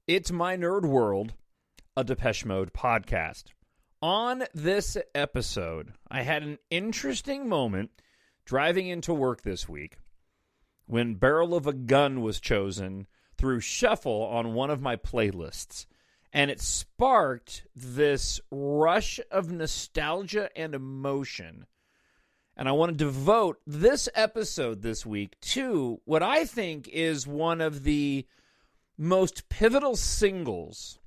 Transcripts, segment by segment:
It's My Nerd World, a Depeche Mode podcast. On this episode, I had an interesting moment driving into work this week when Barrel of a Gun was chosen through Shuffle on one of my playlists. And it sparked this rush of nostalgia and emotion. And I want to devote this episode this week to what I think is one of the most pivotal singles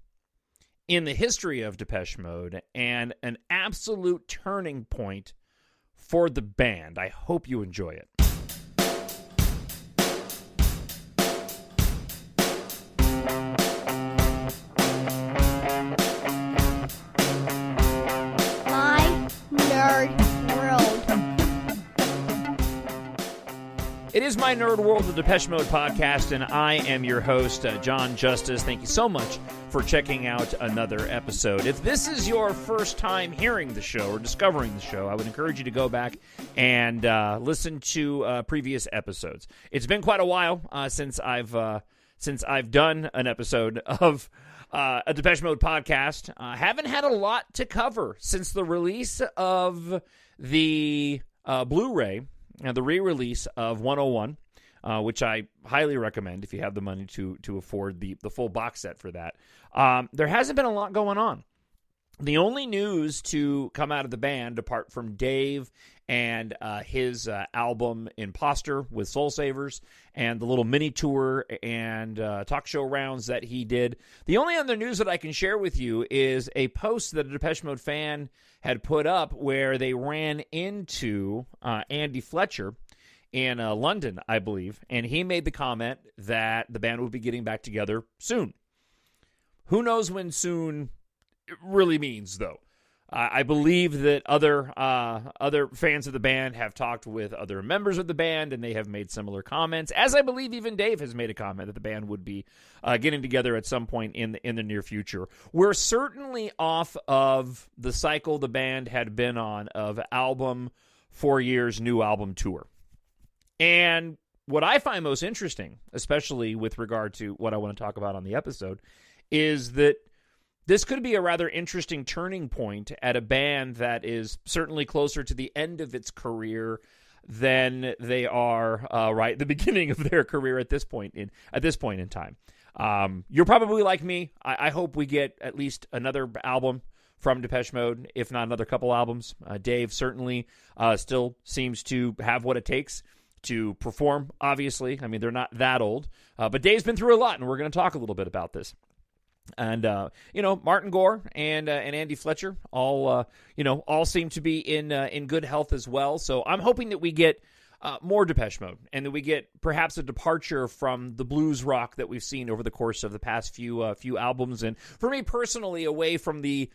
in the history of Depeche Mode and an absolute turning point for the band. I hope you enjoy it. My Nerd World. It is My Nerd World, the Depeche Mode podcast, and I am your host, Jon Justice. Thank you so much for checking out another episode. If this is your first time hearing the show or discovering the show, I would encourage you to go back and listen to previous episodes. It's been quite a while since I've done an episode of a Depeche Mode podcast. Haven't had a lot to cover since the release of the Blu-ray. The re-release of 101, which I highly recommend if you have the money to afford the full box set for that. There hasn't been a lot going on. The only news to come out of the band, apart from Dave and his album Imposter with Soul Savers and the little mini tour and talk show rounds that he did, the only other news that I can share with you is a post that a Depeche Mode fan had put up where they ran into Andy Fletcher in London, I believe, and he made the comment that the band would be getting back together soon. Who knows when soon really means, though. I believe that other fans of the band have talked with other members of the band, and they have made similar comments, as I believe even Dave has made a comment that the band would be getting together at some point in the near future. We're certainly off of the cycle the band had been on of album, 4 years, new album tour. And what I find most interesting, especially with regard to what I want to talk about on the episode, is that this could be a rather interesting turning point at a band that is certainly closer to the end of its career than they are right at the beginning of their career at this point in time. You're probably like me. I hope we get at least another album from Depeche Mode, if not another couple albums. Dave certainly still seems to have what it takes to perform, obviously. I mean, they're not that old. But Dave's been through a lot, and we're going to talk a little bit about this. And, Martin Gore and Andy Fletcher all seem to be in good health as well. So I'm hoping that we get more Depeche Mode and that we get perhaps a departure from the blues rock that we've seen over the course of the past few albums. And for me personally, away from the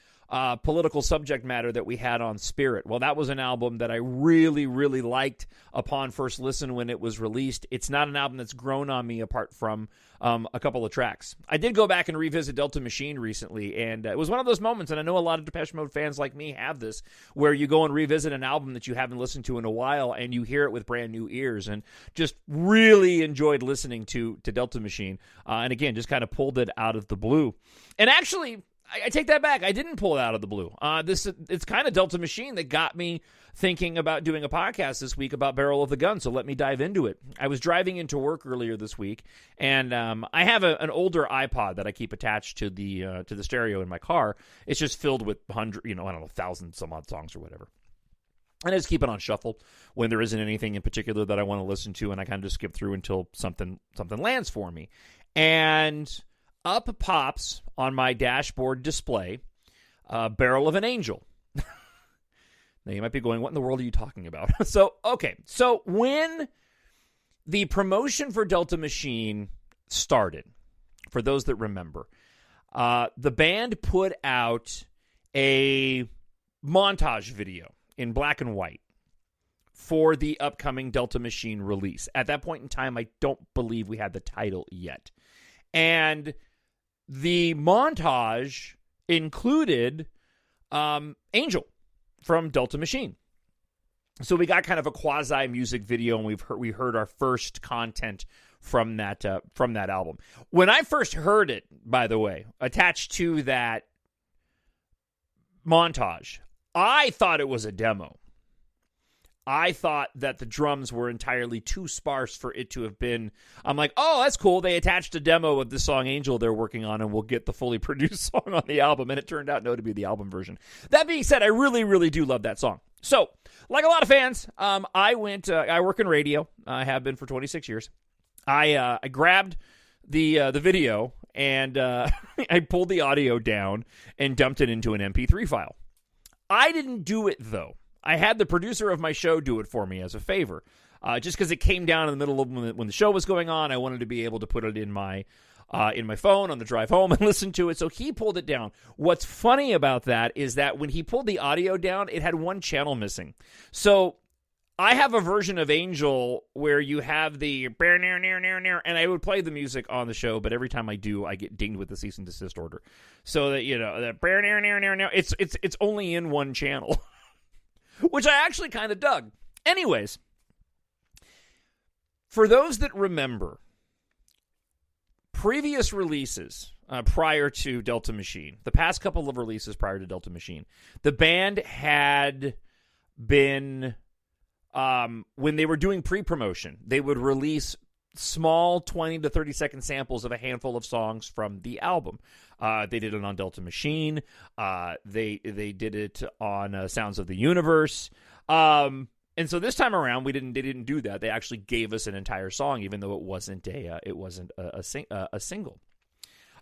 political subject matter that we had on Spirit. Well, that was an album that I really, really liked upon first listen when it was released. It's not an album that's grown on me apart from a couple of tracks. I did go back and revisit Delta Machine recently, and it was one of those moments, and I know a lot of Depeche Mode fans like me have this, where you go and revisit an album that you haven't listened to in a while, and you hear it with brand new ears, and just really enjoyed listening to Delta Machine, and again, just kind of pulled it out of the blue. And actually, I take that back. I didn't pull it out of the blue. It's kind of Delta Machine that got me thinking about doing a podcast this week about Barrel of the Gun, so let me dive into it. I was driving into work earlier this week, and I have an older iPod that I keep attached to the stereo in my car. It's just filled with 1,000 some odd songs or whatever. And I just keep it on shuffle when there isn't anything in particular that I want to listen to, and I kind of just skip through until something lands for me. And up pops on my dashboard display Barrel of an Angel. Now you might be going, what in the world are you talking about? So when the promotion for Delta Machine started, for those that remember, the band put out a montage video in black and white for the upcoming Delta Machine release. At that point in time, I don't believe we had the title yet. And the montage included Angel from Delta Machine. So we got kind of a quasi-music video, and we heard our first content from that album. When I first heard it, by the way, attached to that montage, I thought it was a demo. I thought that the drums were entirely too sparse for it to have been. I'm like, oh, that's cool. They attached a demo of the song Angel they're working on, and we'll get the fully produced song on the album. And it turned out, no, to be the album version. That being said, I really, really do love that song. So, like a lot of fans, I work in radio. I have been for 26 years. I grabbed the video, and I pulled the audio down and dumped it into an MP3 file. I didn't do it, though. I had the producer of my show do it for me as a favor. Just because it came down in the middle of when the show was going on, I wanted to be able to put it in my phone on the drive home and listen to it. So he pulled it down. What's funny about that is that when he pulled the audio down, it had one channel missing. So I have a version of Angel where you have the and I would play the music on the show, but every time I do, I get dinged with the cease and desist order. So that, the it's only in one channel. Which I actually kind of dug. Anyways, for those that remember, previous releases prior to Delta Machine, the past couple of releases prior to Delta Machine, the band had been, when they were doing pre-promotion, they would release small 20 to 30 second samples of a handful of songs from the album. They did it on Delta Machine. They did it on Sounds of the Universe. And so this time around, they didn't do that. They actually gave us an entire song, even though it wasn't a single.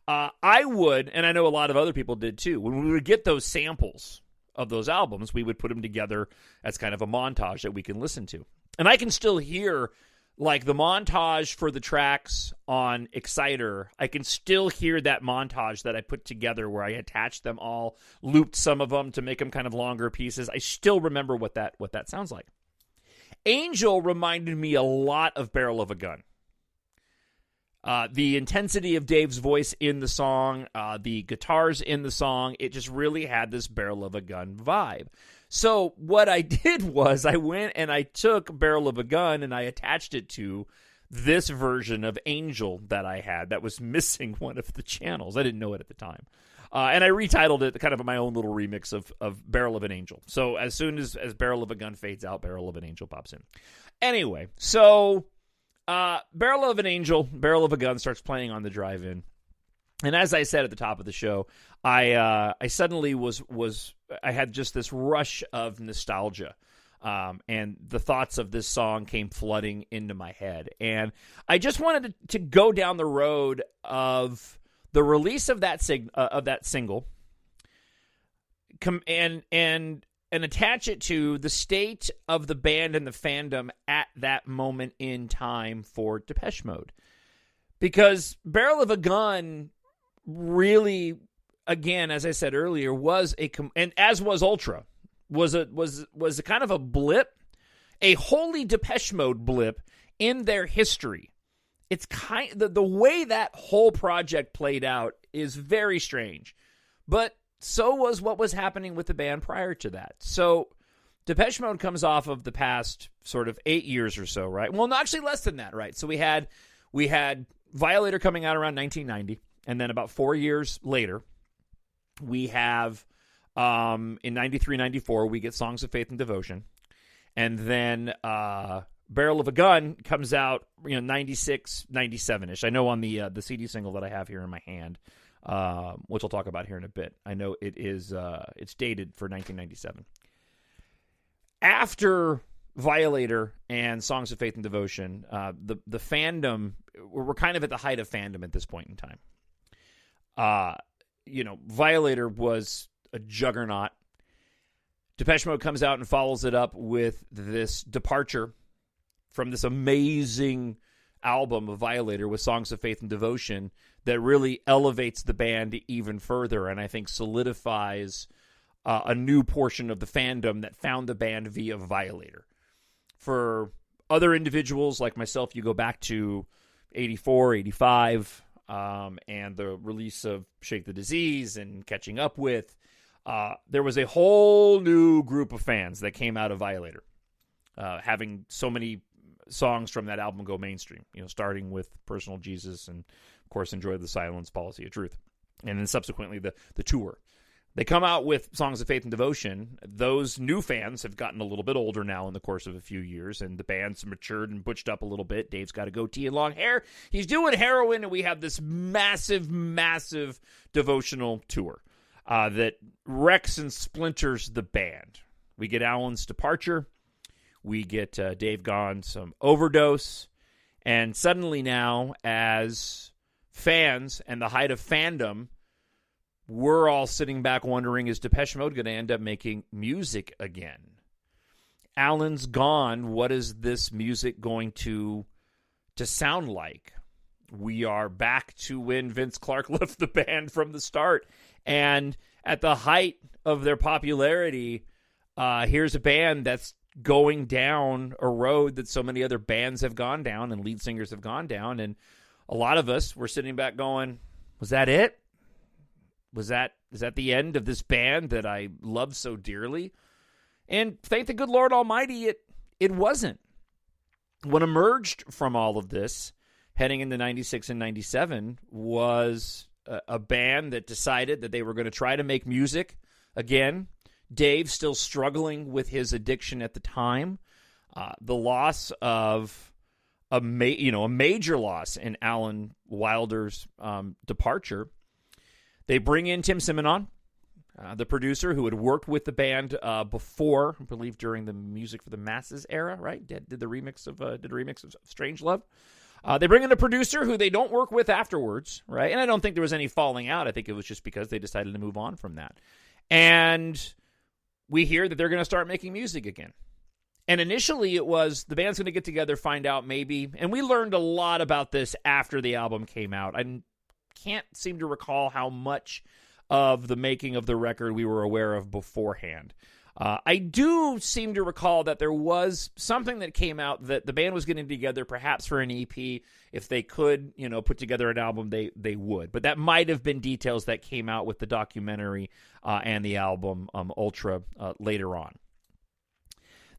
I would, and I know a lot of other people did too, when we would get those samples of those albums, we would put them together as kind of a montage that we can listen to. And I can still hear, like, the montage for the tracks on Exciter. I can still hear that montage that I put together where I attached them all, looped some of them to make them kind of longer pieces. I still remember what that sounds like. Angel reminded me a lot of Barrel of a Gun. The intensity of Dave's voice in the song, the guitars in the song, it just really had this Barrel of a Gun vibe. So what I did was I went and I took Barrel of a Gun and I attached it to this version of Angel that I had that was missing one of the channels. I didn't know it at the time. And I retitled it kind of my own little remix of Barrel of an Angel. So as soon as Barrel of a Gun fades out, Barrel of an Angel pops in. Anyway, so Barrel of an Angel, Barrel of a Gun starts playing on the drive-in. And as I said at the top of the show, I suddenly I had just this rush of nostalgia, and the thoughts of this song came flooding into my head. And I just wanted to go down the road of the release of that single, and attach it to the state of the band and the fandom at that moment in time for Depeche Mode, because Barrel of a Gun really, again, as I said earlier, and as was Ultra, was a kind of a blip, a wholly Depeche Mode blip in their history. It's the way that whole project played out is very strange, but so was what was happening with the band prior to that. So Depeche Mode comes off of the past sort of 8 years or so, right? Well, no, actually less than that, right? So we had Violator coming out around 1990. And then about 4 years later, we have, in 93, 94, we get Songs of Faith and Devotion. And then Barrel of a Gun comes out, 96, 97-ish. I know on the CD single that I have here in my hand, which I'll talk about here in a bit. I know it's dated for 1997. After Violator and Songs of Faith and Devotion, the fandom, we're kind of at the height of fandom at this point in time. Violator was a juggernaut. Depeche Mode comes out and follows it up with this departure from this amazing album of Violator with Songs of Faith and Devotion that really elevates the band even further, and I think solidifies a new portion of the fandom that found the band via Violator. For other individuals like myself, you go back to 84, 85, and the release of Shake the Disease and Catching Up With, there was a whole new group of fans that came out of Violator, having so many songs from that album go mainstream, starting with Personal Jesus and, of course, Enjoy the Silence, Policy of Truth. And then subsequently the tour. They come out with Songs of Faith and Devotion. Those new fans have gotten a little bit older now in the course of a few years, and the band's matured and butched up a little bit. Dave's got a goatee and long hair. He's doing heroin, and we have this massive, massive devotional tour that wrecks and splinters the band. We get Alan's departure. We get Dave gone, some overdose. And suddenly now, as fans and the height of fandom, we're all sitting back wondering, is Depeche Mode going to end up making music again? Alan's gone. What is this music going to sound like? We are back to when Vince Clarke left the band from the start. And at the height of their popularity, here's a band that's going down a road that so many other bands have gone down and lead singers have gone down. And a lot of us were sitting back going, was that it? Is that the end of this band that I love so dearly? And thank the good Lord Almighty, it wasn't. What emerged from all of this, heading into 96 and 97, was a band that decided that they were going to try to make music again. Dave still struggling with his addiction at the time. The loss of a major loss in Alan Wilder's departure. They bring in Tim Simonon, the producer who had worked with the band before, I believe during the Music for the Masses era, right? Did the remix of Strange Love. They bring in a producer who they don't work with afterwards, right? And I don't think there was any falling out. I think it was just because they decided to move on from that. And we hear that they're going to start making music again. And initially it was the band's going to get together, find out maybe, and we learned a lot about this after the album came out. I can't seem to recall how much of the making of the record we were aware of beforehand. I do seem to recall that there was something that came out that the band was getting together perhaps for an EP. If they could, put together an album, they would. But that might have been details that came out with the documentary and the album Ultra later on.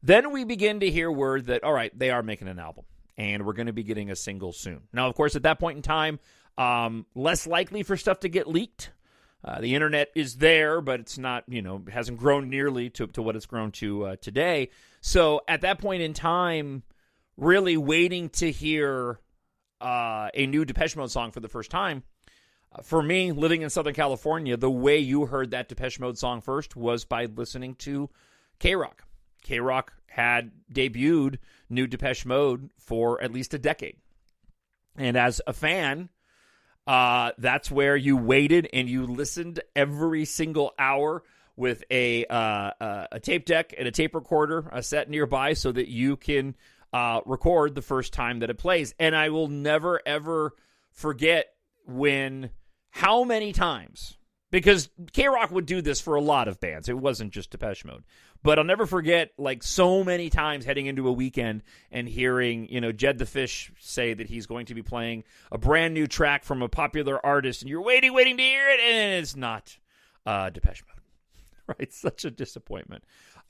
Then we begin to hear word that, all right, they are making an album, and we're going to be getting a single soon. Now, of course, at that point in time, less likely for stuff to get leaked. The internet is there, but it's not, hasn't grown nearly to what it's grown to today. So at that point in time, really waiting to hear a new Depeche Mode song for the first time. For me, living in Southern California, the way you heard that Depeche Mode song first was by listening to K-Rock. K-Rock had debuted new Depeche Mode for at least a decade. And as a fan, that's where you waited and you listened every single hour with a tape deck and a tape recorder set nearby so that you can record the first time that it plays. And I will never, ever forget how many times, because K-Rock would do this for a lot of bands. It wasn't just Depeche Mode. But I'll never forget, so many times heading into a weekend and hearing, Jed the Fish say that he's going to be playing a brand new track from a popular artist, and you're waiting to hear it, and it's not Depeche Mode. Right? Such a disappointment.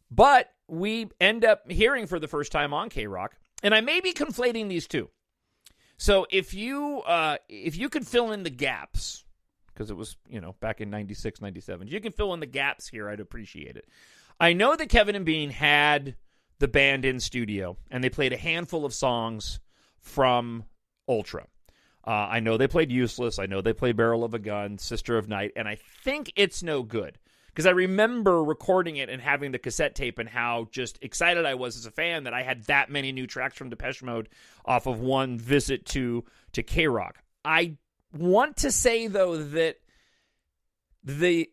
But we end up hearing for the first time on K-Rock, and I may be conflating these two. So if you could fill in the gaps, because it was, back in 96, 97, you can fill in the gaps here, I'd appreciate it. I know that Kevin and Bean had the band in studio, and they played a handful of songs from Ultra. I know they played Useless. I know they played Barrel of a Gun, Sister of Night, and I think It's No Good. Because I remember recording it and having the cassette tape and how just excited I was as a fan that I had that many new tracks from Depeche Mode off of one visit to K-Rock. I want to say, though, that the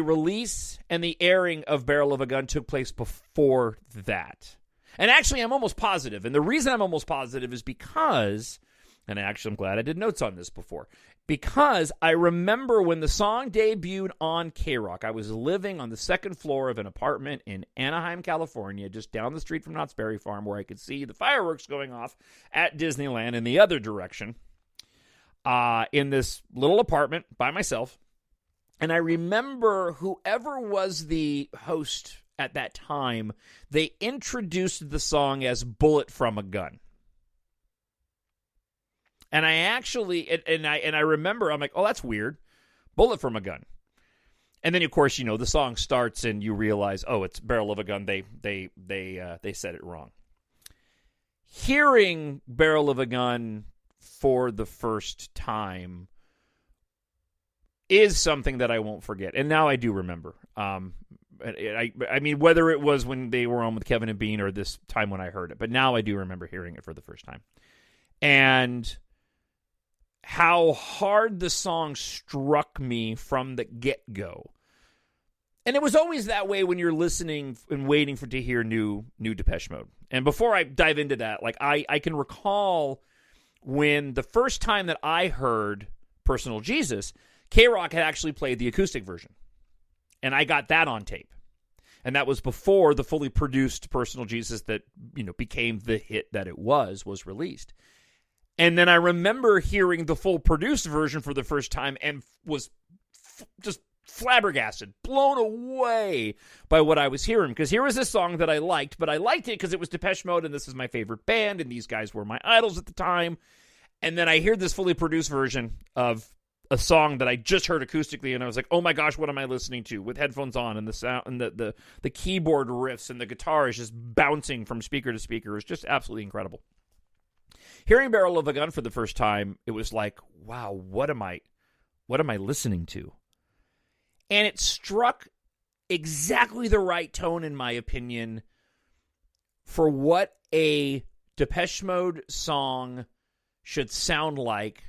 release and the airing of Barrel of a Gun took place before that. And actually, I'm almost positive. And the reason I'm almost positive is because, and actually I'm glad I did notes on this before, because I remember when the song debuted on K-Rock, I was living on the second floor of an apartment in Anaheim, California, just down the street from Knott's Berry Farm, where I could see the fireworks going off at Disneyland in the other direction, in this little apartment by myself. And I remember whoever was the host at that time, they introduced the song as Bullet from a Gun. And I actually, and I remember, I'm like, oh, that's weird. Bullet from a gun. And then, of course, the song starts and you realize, oh, it's Barrel of a Gun. They said it wrong. Hearing Barrel of a Gun for the first time is something that I won't forget. And now I do remember. I mean, whether it was when they were on with Kevin and Bean or this time when I heard it. But now I do remember hearing it for the first time. And how hard the song struck me from the get-go. And it was always that way when you're listening and waiting to hear new Depeche Mode. And before I dive into that, like I can recall when the first time that I heard Personal Jesus, K-Rock had actually played the acoustic version. And I got that on tape. And that was before the fully produced Personal Jesus that, became the hit that it was released. And then I remember hearing the full produced version for the first time and was just flabbergasted, blown away by what I was hearing. Because here was this song that I liked, but I liked it because it was Depeche Mode and this is my favorite band and these guys were my idols at the time. And then I hear this fully produced version of a song that I just heard acoustically and I was like, oh my gosh, what am I listening to? With headphones on and the sound and the keyboard riffs and the guitar is just bouncing from speaker to speaker. It was just absolutely incredible. Hearing Barrel of a Gun for the first time, it was like, wow, what am I listening to? And it struck exactly the right tone, in my opinion, for what a Depeche Mode song should sound like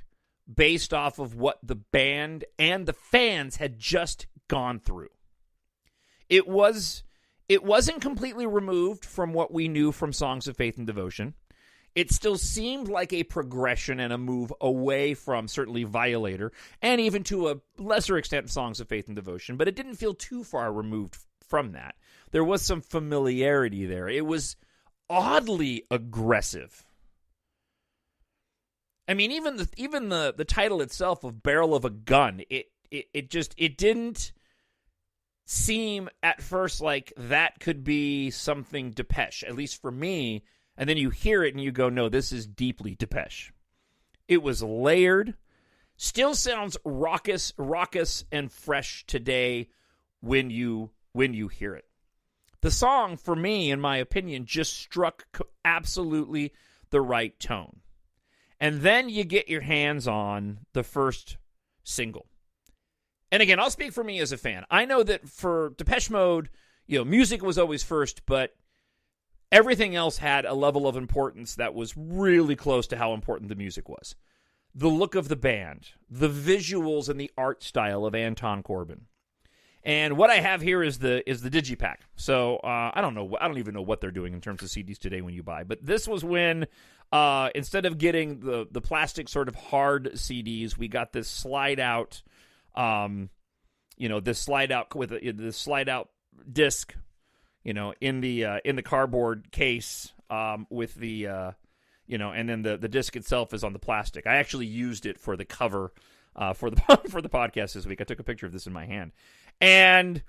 based off of what the band and the fans had just gone through. It wasn't completely removed from what we knew from Songs of Faith and Devotion. It still seemed like a progression and a move away from certainly Violator and even to a lesser extent Songs of Faith and Devotion, but it didn't feel too far removed from that. There was some familiarity there. It was oddly aggressive. I mean, even the title itself of Barrel of a Gun, it didn't seem at first like that could be something Depeche, at least for me. And then you hear it and you go, no, this is deeply Depeche. It was layered, still sounds raucous and fresh today when you hear it. The song, for me, in my opinion, just struck absolutely the right tone. And then you get your hands on the first single. And again, I'll speak for me as a fan. I know that for Depeche Mode, music was always first, but everything else had a level of importance that was really close to how important the music was. The look of the band, the visuals and the art style of Jon Corbijn. And what I have here is the digipack. So I don't even know what they're doing in terms of CDs today when you buy. But this was when instead of getting the plastic sort of hard CDs, we got this slide out, this slide out with the slide out disc. In the cardboard case with the, and then the disc itself is on the plastic. I actually used it for the cover for the podcast this week. I took a picture of this in my hand. And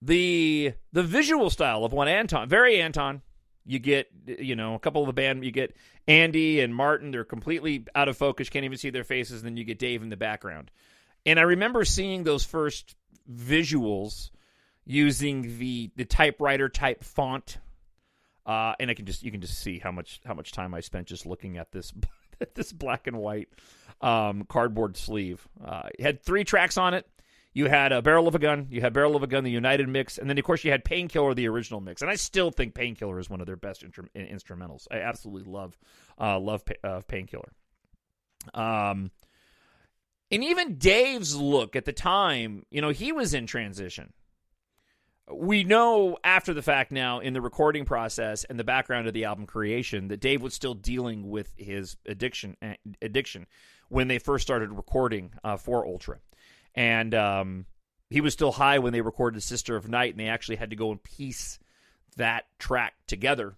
the visual style of one Anton, very Anton. You get, a couple of the band, you get Andy and Martin. They're completely out of focus, can't even see their faces. And then you get Dave in the background. And I remember seeing those first visuals using the typewriter type font, and you can just see how much time I spent just looking at this this black and white cardboard sleeve. It had 3 tracks on it. You had a Barrel of a Gun, the United mix, and then of course you had Painkiller, the original mix. And I still think Painkiller is one of their best instrumentals. I absolutely love Painkiller. And even Dave's look at the time, he was in transition. We know after the fact now in the recording process and the background of the album creation that Dave was still dealing with his addiction when they first started recording for Ultra. And he was still high when they recorded Sister of Night, and they actually had to go and piece that track together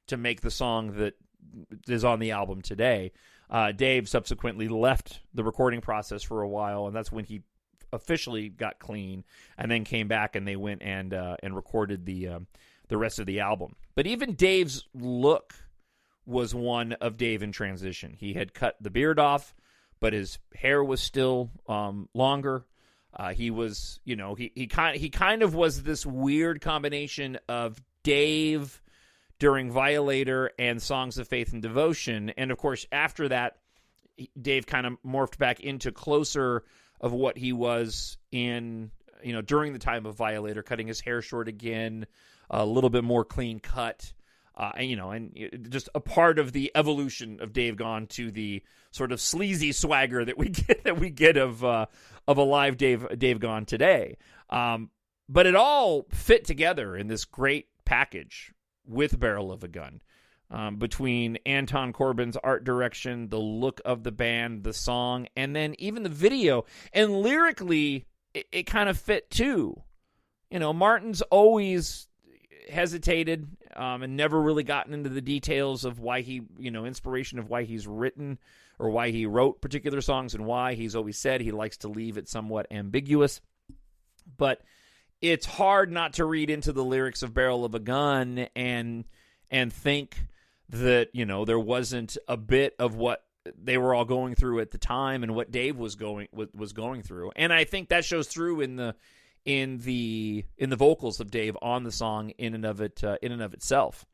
to make the song that is on the album today. Dave subsequently left the recording process for a while, and that's when he officially got clean, and then came back and they went and recorded the rest of the album. But even Dave's look was one of Dave in transition. He had cut the beard off, but his hair was still longer. He was, he kind of was this weird combination of Dave during Violator and Songs of Faith and Devotion. And of course, after that, Dave kind of morphed back into closer of what he was in, during the time of Violator, cutting his hair short again, a little bit more clean cut. And just a part of the evolution of Dave Gahan to the sort of sleazy swagger that we get of a live Dave Gahan today. But it all fit together in this great package with Barrel of a Gun, between Jon Corbijn's art direction, the look of the band, the song, and then even the video. And lyrically, it kind of fit too. Martin's always hesitated and never really gotten into the details of why he, inspiration of why he's written or why he wrote particular songs and why. He's always said he likes to leave it somewhat ambiguous. But it's hard not to read into the lyrics of Barrel of a Gun and think that, there wasn't a bit of what they were all going through at the time and what Dave was going through. And I think that shows through in the vocals of Dave on the song in and of itself.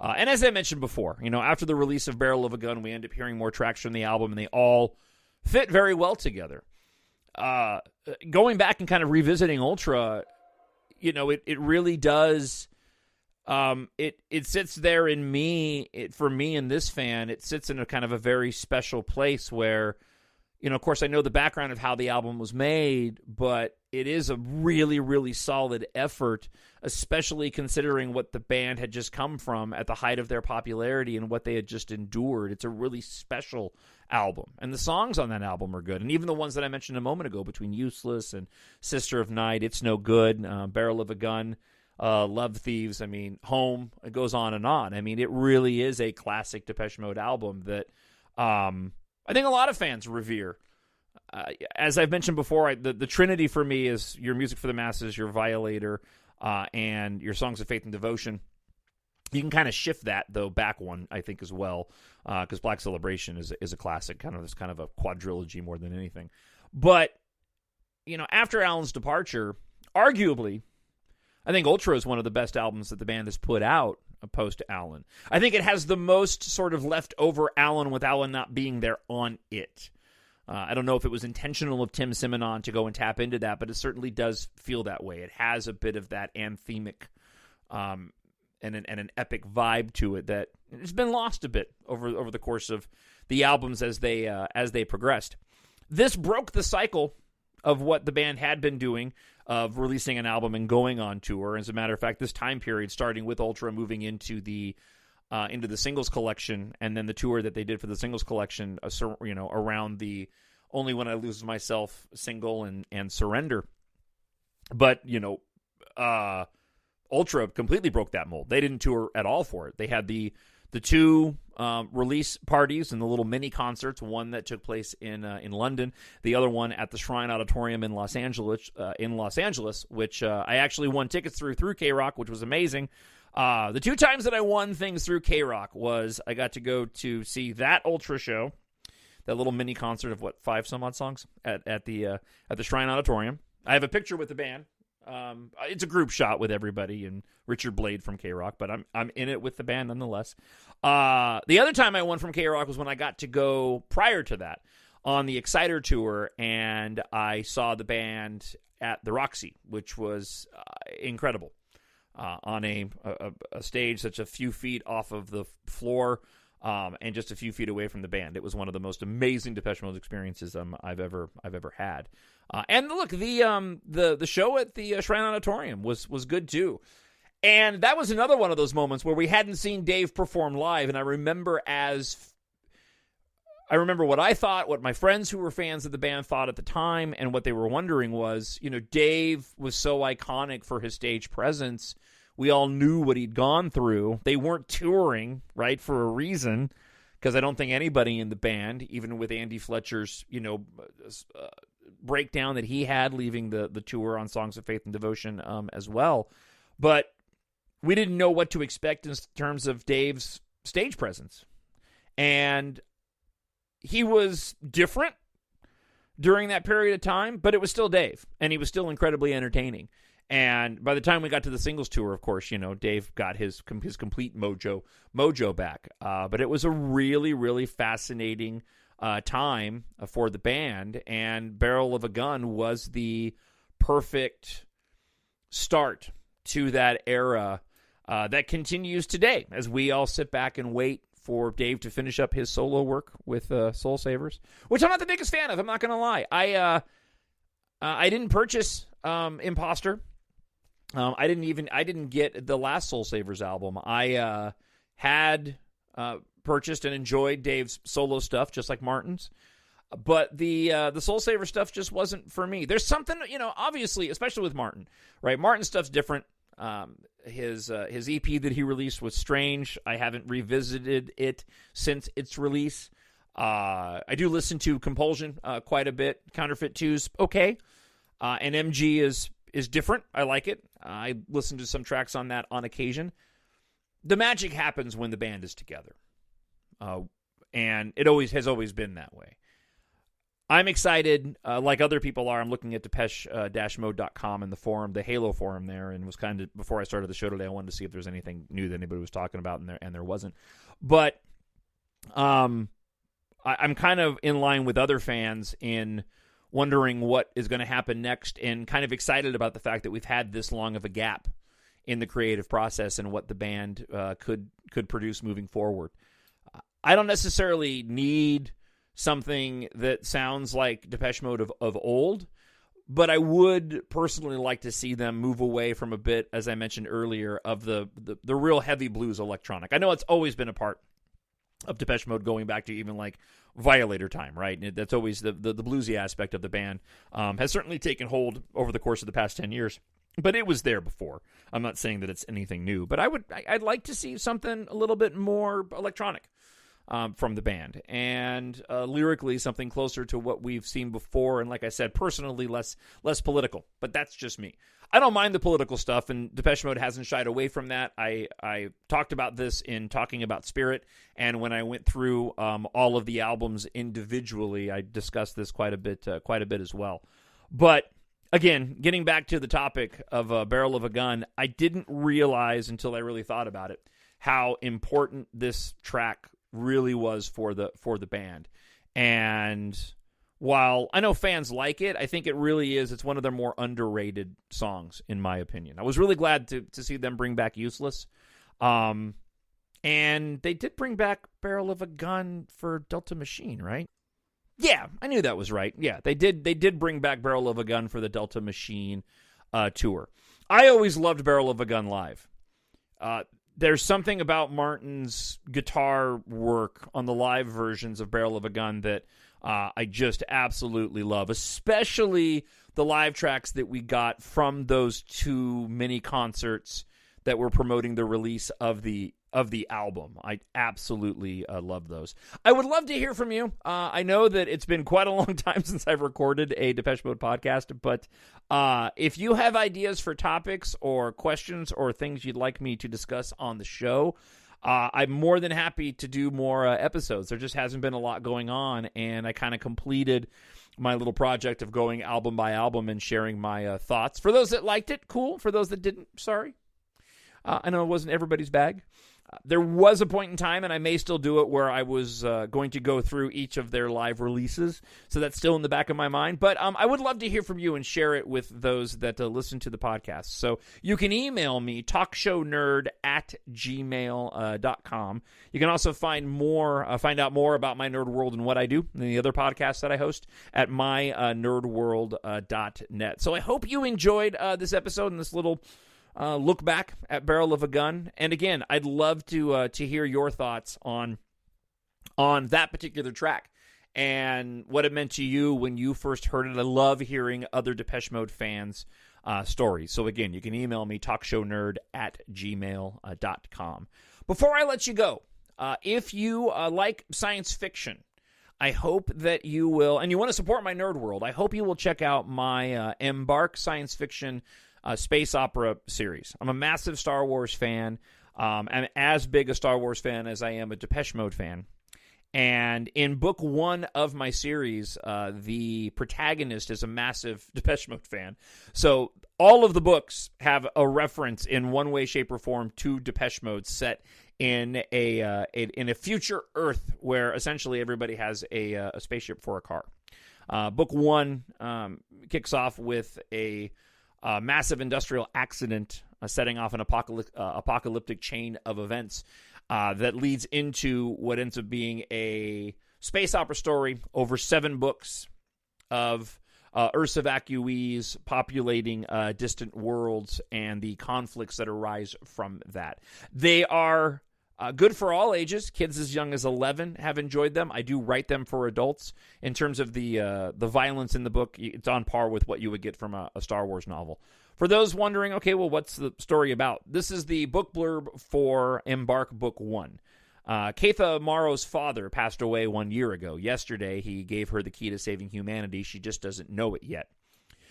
And as I mentioned before, after the release of Barrel of a Gun, we end up hearing more tracks from the album, and they all fit very well together. Going back and kind of revisiting Ultra, it really does. It sits there in me. For me and this fan, it sits in a kind of a very special place where, of course, I know the background of how the album was made, but it is a really, really solid effort, especially considering what the band had just come from at the height of their popularity and what they had just endured. It's a really special album, and the songs on that album are good. And even the ones that I mentioned a moment ago, between Useless and Sister of Night, It's No Good, Barrel of a Gun, Love Thieves, Home, it goes on and on. It really is a classic Depeche Mode album that I think a lot of fans revere. As I've mentioned before, the trinity for me is Your Music for the Masses, Your Violator, and Your Songs of Faith and Devotion. You can kind of shift that, though, back one, I think, as well, because Black Celebration is a classic, it's kind of a quadrilogy more than anything. But, after Alan's departure, arguably, I think Ultra is one of the best albums that the band has put out opposed to Alan. I think it has the most sort of leftover Alan with Alan not being there on it. I don't know if it was intentional of Tim Simonon to go and tap into that, but it certainly does feel that way. It has a bit of that anthemic and an epic vibe to it that has been lost a bit over the course of the albums as they progressed. This broke the cycle of what the band had been doing of releasing an album and going on tour. As a matter of fact, this time period, starting with Ultra, moving into the singles collection, and then the tour that they did for the singles collection, around the Only When I Lose Myself single and Surrender. But, Ultra completely broke that mold. They didn't tour at all for it. They had the two release parties and the little mini concerts, one that took place in London, the other one at the Shrine Auditorium in Los Angeles, which I actually won tickets through K-Rock, which was amazing. The two times that I won things through K-Rock was I got to go to see that Ultra show, that little mini concert of 5 some odd songs at the Shrine Auditorium. I have a picture with the band. It's a group shot with everybody and Richard Blade from K-Rock, but I'm in it with the band nonetheless. The other time I won from K-Rock was when I got to go prior to that on the Exciter tour, and I saw the band at the Roxy, which was incredible. On a stage that's a few feet off of the floor and just a few feet away from the band. It was one of the most amazing Depeche Mode experiences I've ever had. And look, the show at the Shrine Auditorium was good too. And that was another one of those moments where we hadn't seen Dave perform live, and I remember what I thought, what my friends who were fans of the band thought at the time, and what they were wondering was, Dave was so iconic for his stage presence. We all knew what he'd gone through. They weren't touring, right, for a reason, because I don't think anybody in the band, even with Andy Fletcher's, breakdown that he had leaving the tour on Songs of Faith and Devotion as well. But we didn't know what to expect in terms of Dave's stage presence. And he was different during that period of time, but it was still Dave, and he was still incredibly entertaining. And by the time we got to the singles tour, of course, Dave got his complete mojo back. But it was a really, really fascinating time for the band, and Barrel of a Gun was the perfect start to that era that continues today as we all sit back and wait for Dave to finish up his solo work with Soul Savers, which I'm not the biggest fan of. I'm not going to lie. I didn't purchase Imposter. I didn't get the last Soul Savers album. I had purchased and enjoyed Dave's solo stuff, just like Martin's. But the Soul Saver stuff just wasn't for me. There's something, obviously, especially with Martin, right? Martin's stuff's different. His EP that he released was strange. I haven't revisited it since its release. I do listen to Compulsion quite a bit. Counterfeit 2's okay. And MG is different. I like it. I listen to some tracks on that on occasion. The magic happens when the band is together. And it has always been that way. I'm excited, like other people are. I'm looking at Depeche-mode.com and the forum, the Halo forum there, and was kind of, before I started the show today, I wanted to see if there's anything new that anybody was talking about, and there wasn't. But I'm kind of in line with other fans in wondering what is going to happen next, and kind of excited about the fact that we've had this long of a gap in the creative process and what the band could produce moving forward. I don't necessarily need something that sounds like Depeche Mode of old, but I would personally like to see them move away from a bit, as I mentioned earlier, of the real heavy blues electronic. I know it's always been a part of Depeche Mode, going back to even like Violator time, right? That's always the bluesy aspect of the band has certainly taken hold over the course of the past 10 years, but it was there before. I'm not saying that it's anything new, but I'd like to see something a little bit more electronic from the band, and lyrically something closer to what we've seen before, and like I said, personally less political, but that's just me. I don't mind the political stuff, and Depeche Mode hasn't shied away from that. I talked about this in talking about Spirit, and when I went through all of the albums individually, I discussed this quite a bit as well. But again, getting back to the topic of Barrel of a Gun, I didn't realize until I really thought about it how important this track really was for the band. And while I know fans like it, I think it really is. It's one of their more underrated songs, in my opinion. I was really glad to see them bring back Useless. And they did bring back Barrel of a Gun for Delta Machine, right? Yeah, I knew that was right. Yeah, they did bring back Barrel of a Gun for the Delta Machine tour. I always loved Barrel of a Gun live. There's something about Martin's guitar work on the live versions of Barrel of a Gun that I just absolutely love, especially the live tracks that we got from those two mini concerts that were promoting the release of the album. I absolutely love those. I would love to hear from you. I know that it's been quite a long time since I've recorded a Depeche Mode podcast, but if you have ideas for topics or questions or things you'd like me to discuss on the show, I'm more than happy to do more episodes. There just hasn't been a lot going on, and I kind of completed my little project of going album by album and sharing my thoughts. For those that liked it, cool. For those that didn't, sorry. I know it wasn't everybody's bag. There was a point in time, and I may still do it, where I was going to go through each of their live releases, so that's still in the back of my mind. But I would love to hear from you and share it with those that listen to the podcast. So you can email me, talkshownerd@gmail.com. You can also find out more about my nerd world and what I do and the other podcasts that I host at mynerdworld.net. So I hope you enjoyed this episode and this little look back at Barrel of a Gun. And again, I'd love to hear your thoughts on that particular track and what it meant to you when you first heard it. I love hearing other Depeche Mode fans' stories. So again, you can email me, talkshownerd@gmail.com. Before I let you go, if you like science fiction, I hope that you will, and you want to support my nerd world, I hope you will check out my EMBARK science fiction space opera series. I'm a massive Star Wars fan. I'm as big a Star Wars fan as I am a Depeche Mode fan. And in book 1 of my series, the protagonist is a massive Depeche Mode fan. So all of the books have a reference in one way, shape, or form to Depeche Mode set in a future Earth where essentially everybody has a spaceship for a car. Book 1 kicks off with a massive industrial accident setting off an apocalyptic chain of events that leads into what ends up being a space opera story over 7 books of Earth's evacuees populating distant worlds and the conflicts that arise from that. They are good for all ages. Kids as young as 11 have enjoyed them. I do write them for adults. In terms of the violence in the book, it's on par with what you would get from a Star Wars novel. For those wondering, okay, well, what's the story about? This is the book blurb for EMBARK Book 1. Katha Morrow's father passed away 1 year ago. Yesterday, he gave her the key to saving humanity. She just doesn't know it yet.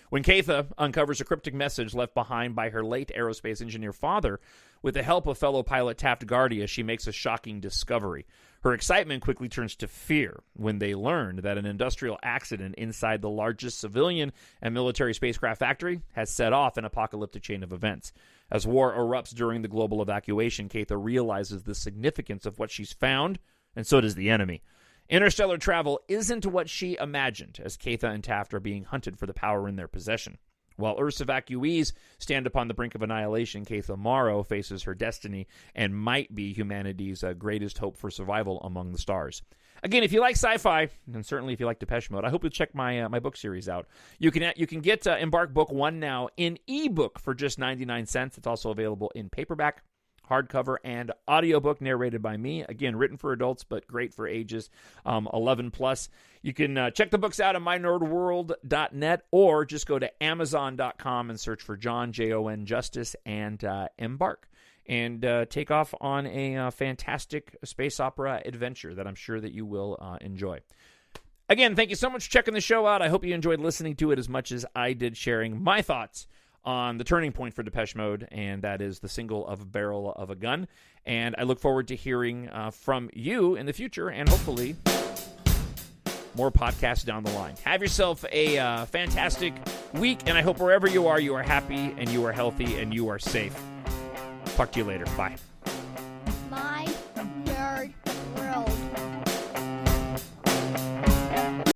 When Katha uncovers a cryptic message left behind by her late aerospace engineer father, with the help of fellow pilot Taft Guardia, she makes a shocking discovery. Her excitement quickly turns to fear when they learn that an industrial accident inside the largest civilian and military spacecraft factory has set off an apocalyptic chain of events. As war erupts during the global evacuation, Katha realizes the significance of what she's found, and so does the enemy. Interstellar travel isn't what she imagined, as Katha and Taft are being hunted for the power in their possession. While Earth's evacuees stand upon the brink of annihilation, Katha Morrow faces her destiny and might be humanity's greatest hope for survival among the stars. Again, if you like sci-fi, and certainly if you like Depeche Mode, I hope you'll check my book series out. You can get EMBARK Book 1 now in ebook for just 99 cents. It's also available in paperback, hardcover, and audiobook narrated by me. Again, written for adults, but great for ages 11 plus. You can check the books out at mynerdworld.net or just go to amazon.com and search for Jon, Jon Justice, and EMBARK. And take off on a fantastic space opera adventure that I'm sure that you will enjoy. Again, thank you so much for checking the show out. I hope you enjoyed listening to it as much as I did sharing my thoughts on the turning point for Depeche Mode, and that is the single of Barrel of a Gun. And I look forward to hearing from you in the future, and hopefully more podcasts down the line. Have yourself a fantastic week, and I hope wherever you are happy, and you are healthy, and you are safe. Talk to you later. Bye.